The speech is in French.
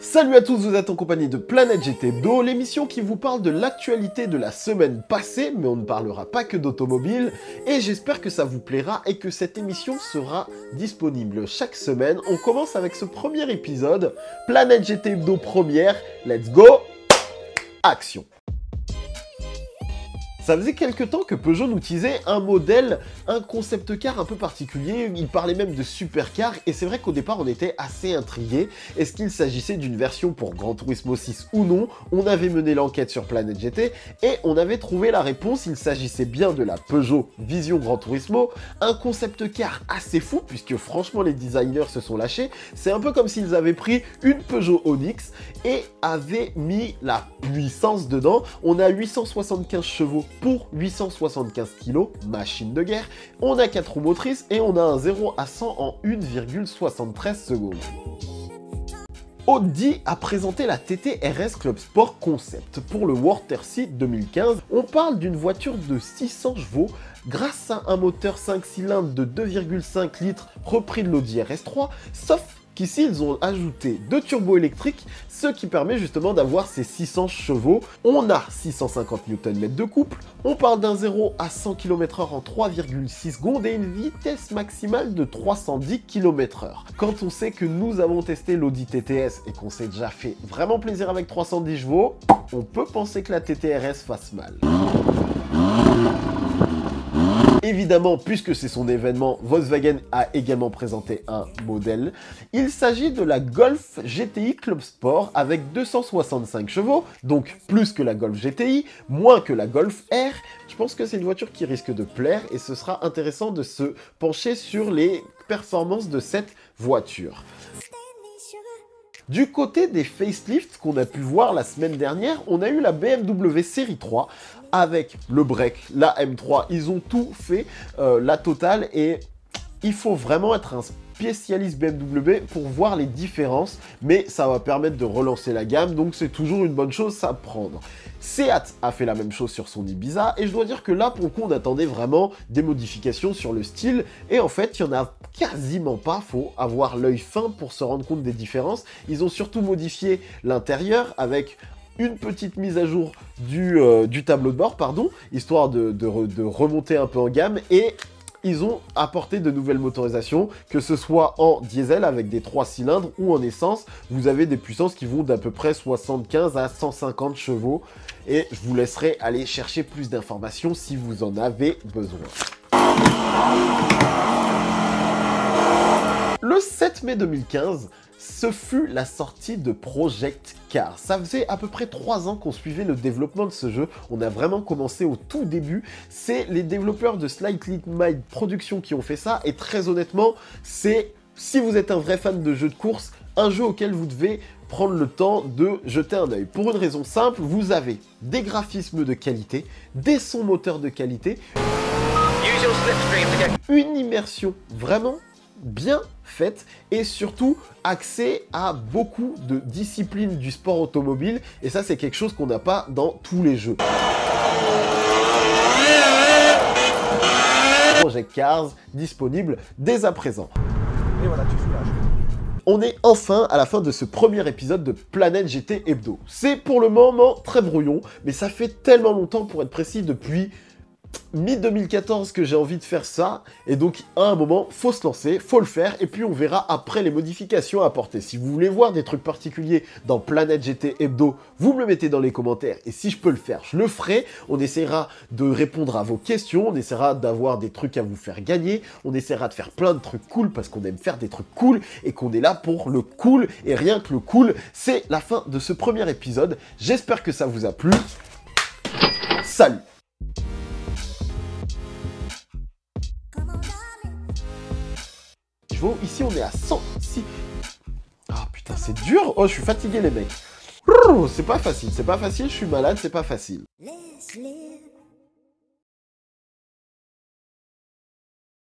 Salut à tous, vous êtes en compagnie de Planète GT Hebdo, l'émission qui vous parle de l'actualité de la semaine passée, mais on ne parlera pas que d'automobile, et j'espère que ça vous plaira et que cette émission sera disponible chaque semaine. On commence avec ce premier épisode, Planète GT Hebdo première, let's go, action. Ça faisait quelques temps que Peugeot nous teasait un modèle, un concept car un peu particulier, il parlait même de supercar, et c'est vrai qu'au départ on était assez intrigués. Est-ce qu'il s'agissait d'une version pour Gran Turismo 6 ou non? On avait mené l'enquête sur Planète GT, et on avait trouvé la réponse, il s'agissait bien de la Peugeot Vision Gran Turismo, un concept car assez fou, puisque franchement les designers se sont lâchés. C'est un peu comme s'ils avaient pris une Peugeot Onyx et avaient mis la puissance dedans. On a 875 chevaux pour 875 kg, machine de guerre. On a 4 roues motrices et on a un 0 à 100 en 1,73 secondes. Audi a présenté la TT RS Club Sport Concept pour le Wörthersee 2015. On parle d'une voiture de 600 chevaux grâce à un moteur 5 cylindres de 2,5 litres repris de l'Audi RS3, sauf qu'ici ils ont ajouté 2 turbos électriques, ce qui permet justement d'avoir ces 600 chevaux. On a 650 Nm de couple, on parle d'un 0 à 100 km/h en 3,6 secondes et une vitesse maximale de 310 km/h. Quand on sait que nous avons testé l'Audi TTS et qu'on s'est déjà fait vraiment plaisir avec 310 chevaux, on peut penser que la TTRS fasse mal. Évidemment, puisque c'est son événement, Volkswagen a également présenté un modèle. Il s'agit de la Golf GTI Club Sport avec 265 chevaux, donc plus que la Golf GTI, moins que la Golf R. Je pense que c'est une voiture qui risque de plaire et ce sera intéressant de se pencher sur les performances de cette voiture. Du côté des facelifts qu'on a pu voir la semaine dernière, on a eu la BMW Série 3 avec le break, la M3, ils ont tout fait, la totale, et il faut vraiment être un spécialiste BMW pour voir les différences, mais ça va permettre de relancer la gamme, donc c'est toujours une bonne chose à prendre. Seat a fait la même chose sur son Ibiza, et je dois dire que là, pour le coup, on attendait vraiment des modifications sur le style, et en fait, il n'y en a quasiment pas, faut avoir l'œil fin pour se rendre compte des différences. Ils ont surtout modifié l'intérieur avec une petite mise à jour du tableau de bord, pardon, histoire de remonter un peu en gamme, et ils ont apporté de nouvelles motorisations, que ce soit en diesel avec des 3 cylindres ou en essence. Vous avez des puissances qui vont d'à peu près 75 à 150 chevaux, et je vous laisserai aller chercher plus d'informations si vous en avez besoin. Le 7 mai 2015, ce fut la sortie de Project Cars. Ça faisait à peu près 3 ans qu'on suivait le développement de ce jeu. On a vraiment commencé au tout début. C'est les développeurs de Slightly Mad Productions qui ont fait ça. Et très honnêtement, c'est, si vous êtes un vrai fan de jeux de course, un jeu auquel vous devez prendre le temps de jeter un œil. Pour une raison simple, vous avez des graphismes de qualité, des sons moteurs de qualité, une immersion vraiment bien faite et surtout accès à beaucoup de disciplines du sport automobile, et ça c'est quelque chose qu'on n'a pas dans tous les jeux. Project Cars disponible dès à présent. Et voilà, tu soulages. On est enfin à la fin de ce premier épisode de Planète GT Hebdo. C'est pour le moment très brouillon, mais ça fait tellement longtemps, pour être précis, depuis mi-2014 que j'ai envie de faire ça, et donc à un moment, faut se lancer, faut le faire, et puis on verra après les modifications à apporter. Si vous voulez voir des trucs particuliers dans Planète GT Hebdo, vous me le mettez dans les commentaires, et si je peux le faire, je le ferai. On essaiera de répondre à vos questions, on essaiera d'avoir des trucs à vous faire gagner, on essaiera de faire plein de trucs cool, parce qu'on aime faire des trucs cool, et qu'on est là pour le cool, et rien que le cool. C'est la fin de ce premier épisode, j'espère que ça vous a plu. Salut! Ici on est à 106. Ah putain, c'est dur. Oh, je suis fatigué les mecs. C'est pas facile, je suis malade, c'est pas facile.